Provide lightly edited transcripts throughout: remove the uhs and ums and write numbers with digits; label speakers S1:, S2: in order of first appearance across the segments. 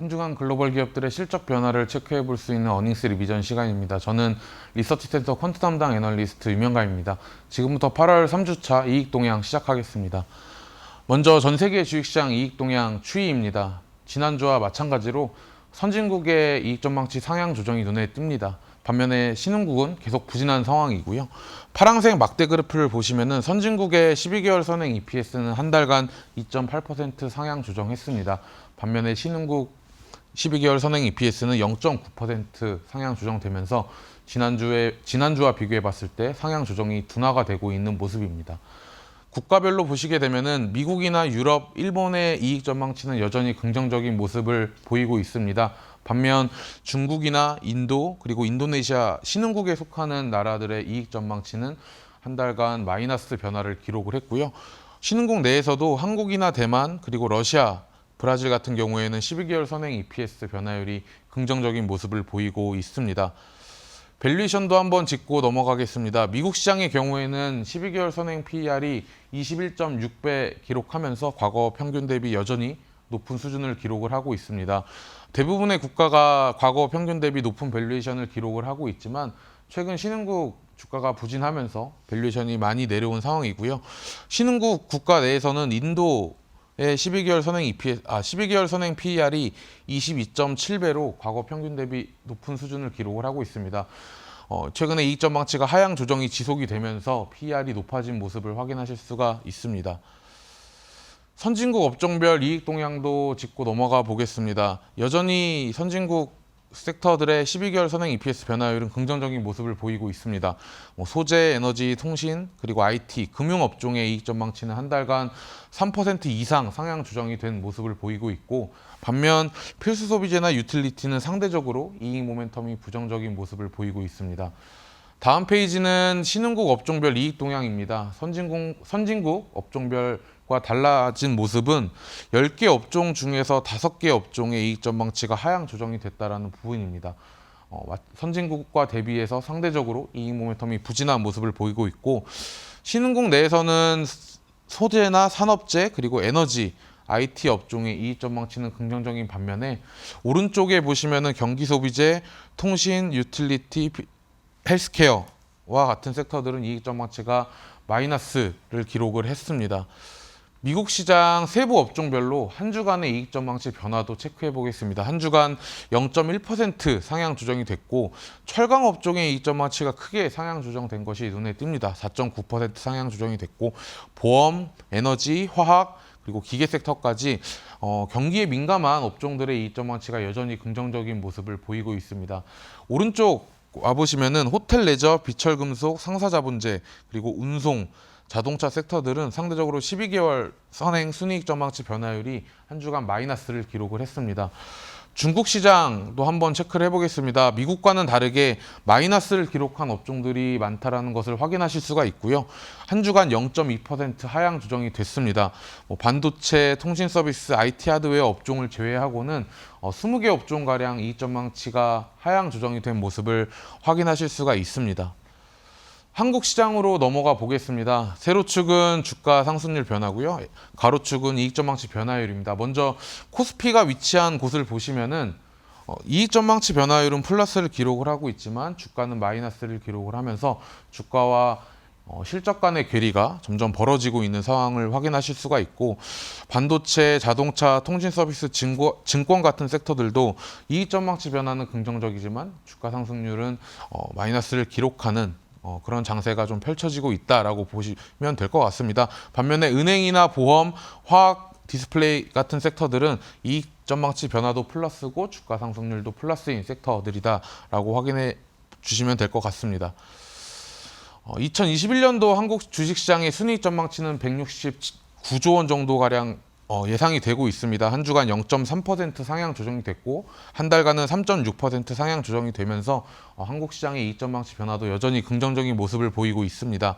S1: 한 주간 글로벌 기업들의 실적 변화를 체크해 볼 수 있는 어닝스 리비전 시간입니다. 저는 리서치 센터 퀀트 담당 애널리스트 유명가입니다. 지금부터 8월 3주차 이익 동향 시작하겠습니다. 먼저 전 세계 주식시장 이익 동향 추이입니다. 지난주와 마찬가지로 선진국의 이익 전망치 상향 조정이 눈에 띕니다. 반면에 신흥국은 계속 부진한 상황이고요. 파란색 막대 그래프를 보시면은 선진국의 12개월 선행 EPS는 한 달간 2.8% 상향 조정했습니다. 반면에 신흥국 12개월 선행 EPS는 0.9% 상향 조정되면서 지난주와 비교해 봤을 때 상향 조정이 둔화가 되고 있는 모습입니다. 국가별로 보시게 되면은 미국이나 유럽, 일본의 이익 전망치는 여전히 긍정적인 모습을 보이고 있습니다. 반면 중국이나 인도 그리고 인도네시아 신흥국에 속하는 나라들의 이익 전망치는 한 달간 마이너스 변화를 기록을 했고요. 신흥국 내에서도 한국이나 대만 그리고 러시아, 브라질 같은 경우에는 12개월 선행 EPS 변화율이 긍정적인 모습을 보이고 있습니다. 밸류에이션도 한번 짚고 넘어가겠습니다. 미국 시장의 경우에는 12개월 선행 PER이 21.6배 기록하면서 과거 평균 대비 여전히 높은 수준을 기록을 하고 있습니다. 대부분의 국가가 과거 평균 대비 높은 밸류에이션을 기록을 하고 있지만 최근 신흥국 주가가 부진하면서 밸류에이션이 많이 내려온 상황이고요. 신흥국 국가 내에서는 인도의 12개월 선행 PER이 22.7배로 과거 평균 대비 높은 수준을 기록을 하고 있습니다. 최근에 이익 전망치가 하향 조정이 지속이 되면서 PER이 높아진 모습을 확인하실 수가 있습니다. 선진국 업종별 이익 동향도 짚고 넘어가 보겠습니다. 여전히 선진국 섹터들의 12개월 선행 EPS 변화율은 긍정적인 모습을 보이고 있습니다. 소재, 에너지, 통신, 그리고 IT, 금융 업종의 이익 전망치는 한 달간 3% 이상 상향 조정이 된 모습을 보이고 있고, 반면 필수 소비재나 유틸리티는 상대적으로 이익 모멘텀이 부정적인 모습을 보이고 있습니다. 다음 페이지는 신흥국 업종별 이익 동향입니다. 선진국 업종별과 달라진 모습은 10개 업종 중에서 5개 업종의 이익 전망치가 하향 조정이 됐다는 부분입니다. 선진국과 대비해서 상대적으로 이익 모멘텀이 부진한 모습을 보이고 있고, 신흥국 내에서는 소재나 산업재 그리고 에너지, IT 업종의 이익 전망치는 긍정적인 반면에 오른쪽에 보시면은 경기 소비재, 통신, 유틸리티, 헬스케어와 같은 섹터들은 이익 전망치가 마이너스를 기록을 했습니다. 미국 시장 세부 업종별로 한 주간의 이익 전망치 변화도 체크해 보겠습니다. 한 주간 0.1% 상향 조정이 됐고, 철강 업종의 이익 전망치가 크게 상향 조정된 것이 눈에 띕니다. 4.9% 상향 조정이 됐고, 보험, 에너지, 화학 그리고 기계 섹터까지 경기에 민감한 업종들의 이익 전망치가 여전히 긍정적인 모습을 보이고 있습니다. 오른쪽 와보시면은 호텔 레저, 비철금속, 상사자본재, 그리고 운송, 자동차 섹터들은 상대적으로 12개월 선행 순이익 전망치 변화율이 한 주간 마이너스를 기록을 했습니다. 중국 시장도 한번 체크를 해보겠습니다. 미국과는 다르게 마이너스를 기록한 업종들이 많다는 것을 확인하실 수가 있고요. 한 주간 0.2% 하향 조정이 됐습니다. 반도체, 통신 서비스, IT 하드웨어 업종을 제외하고는 20개 업종가량 이익 전망치가 하향 조정이 된 모습을 확인하실 수가 있습니다. 한국 시장으로 넘어가 보겠습니다. 세로축은 주가 상승률 변화고요. 가로축은 이익 전망치 변화율입니다. 먼저 코스피가 위치한 곳을 보시면은 이익 전망치 변화율은 플러스를 기록을 하고 있지만 주가는 마이너스를 기록을 하면서 주가와 실적 간의 괴리가 점점 벌어지고 있는 상황을 확인하실 수가 있고, 반도체, 자동차, 통신 서비스, 증권 같은 섹터들도 이익 전망치 변화는 긍정적이지만 주가 상승률은 마이너스를 기록하는 그런 장세가 좀 펼쳐지고 있다라고 보시면 될 것 같습니다. 반면에 은행이나 보험, 화학, 디스플레이 같은 섹터들은 이익 전망치 변화도 플러스고 주가 상승률도 플러스인 섹터들이다라고 확인해 주시면 될 것 같습니다. 2021년도 한국 주식시장의 순이익 전망치는 169조 원 정도 가량 예상이 되고 있습니다. 한 주간 0.3% 상향 조정이 됐고, 한 달간은 3.6% 상향 조정이 되면서 한국 시장의 이익 전망치 변화도 여전히 긍정적인 모습을 보이고 있습니다.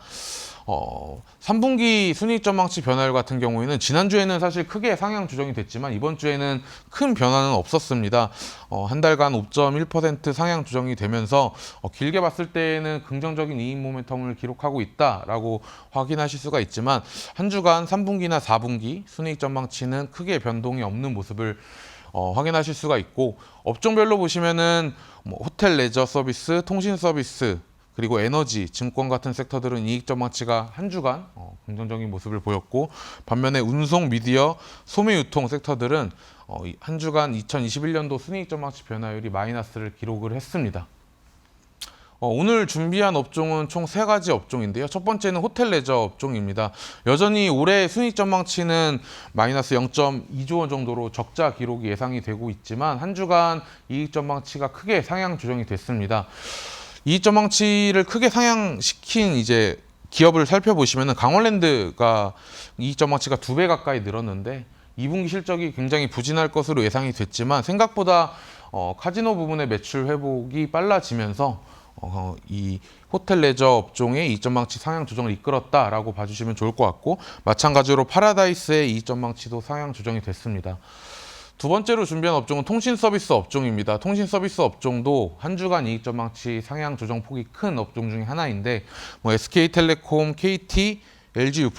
S1: 3분기 순이익 전망치 변화율 같은 경우에는 지난주에는 사실 크게 상향 조정이 됐지만 이번 주에는 큰 변화는 없었습니다. 한 달간 5.1% 상향 조정이 되면서 길게 봤을 때에는 긍정적인 이익 모멘텀을 기록하고 있다라고 확인하실 수가 있지만, 한 주간 3분기나 4분기 순이익 전망치는 크게 변동이 없는 모습을 확인하실 수가 있고, 업종별로 보시면은 뭐 호텔 레저 서비스, 통신 서비스, 그리고 에너지, 증권 같은 섹터들은 이익 전망치가 한 주간 긍정적인 모습을 보였고, 반면에 운송, 미디어, 소매 유통 섹터들은 한 주간 2021년도 순이익 전망치 변화율이 마이너스를 기록을 했습니다. 오늘 준비한 업종은 총 3가지 업종인데요. 첫 번째는 호텔 레저 업종입니다. 여전히 올해 순이익 전망치는 마이너스 0.2조 원 정도로 적자 기록이 예상이 되고 있지만 한 주간 이익 전망치가 크게 상향 조정이 됐습니다. 이익 전망치를 크게 상향시킨 이제 기업을 살펴보시면은 강원랜드가 이익 전망치가 2배 가까이 늘었는데 2분기 실적이 굉장히 부진할 것으로 예상이 됐지만 생각보다 카지노 부분의 매출 회복이 빨라지면서 이 호텔 레저 업종의 이익 전망치 상향 조정을 이끌었다라고 봐주시면 좋을 것 같고, 마찬가지로 파라다이스의 이익 전망치도 상향 조정이 됐습니다. 두 번째로 준비한 업종은 통신 서비스 업종입니다. 통신 서비스 업종도 한 주간 이익 전망치 상향 조정 폭이 큰 업종 중에 하나인데, 뭐 SK텔레콤, KT, LG U+,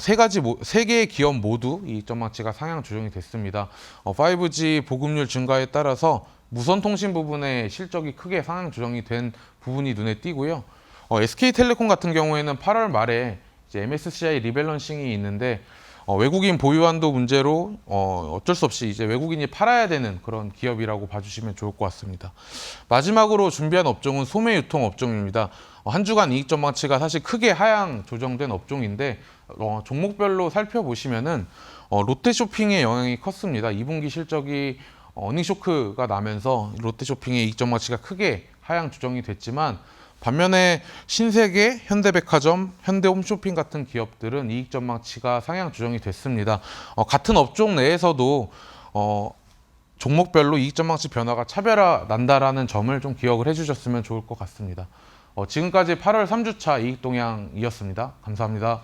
S1: 세 개의 기업 모두 이익 전망치가 상향 조정이 됐습니다. 5G 보급률 증가에 따라서 무선 통신 부분의 실적이 크게 상향 조정이 된 부분이 눈에 띄고요. SK텔레콤 같은 경우에는 8월 말에 이제 MSCI 리밸런싱이 있는데 외국인 보유 한도 문제로 어쩔 수 없이 이제 외국인이 팔아야 되는 그런 기업이라고 봐주시면 좋을 것 같습니다. 마지막으로 준비한 업종은 소매 유통 업종입니다. 한 주간 이익 전망치가 사실 크게 하향 조정된 업종인데 종목별로 살펴보시면은 롯데쇼핑의 영향이 컸습니다. 2분기 실적이 어닝 쇼크가 나면서 롯데쇼핑의 이익 전망치가 크게 하향 조정이 됐지만, 반면에 신세계, 현대백화점, 현대홈쇼핑 같은 기업들은 이익 전망치가 상향 조정이 됐습니다. 같은 업종 내에서도 종목별로 이익 전망치 변화가 차별화 난다라는 점을 좀 기억을 해주셨으면 좋을 것 같습니다. 지금까지 8월 3주차 이익 동향이었습니다. 감사합니다.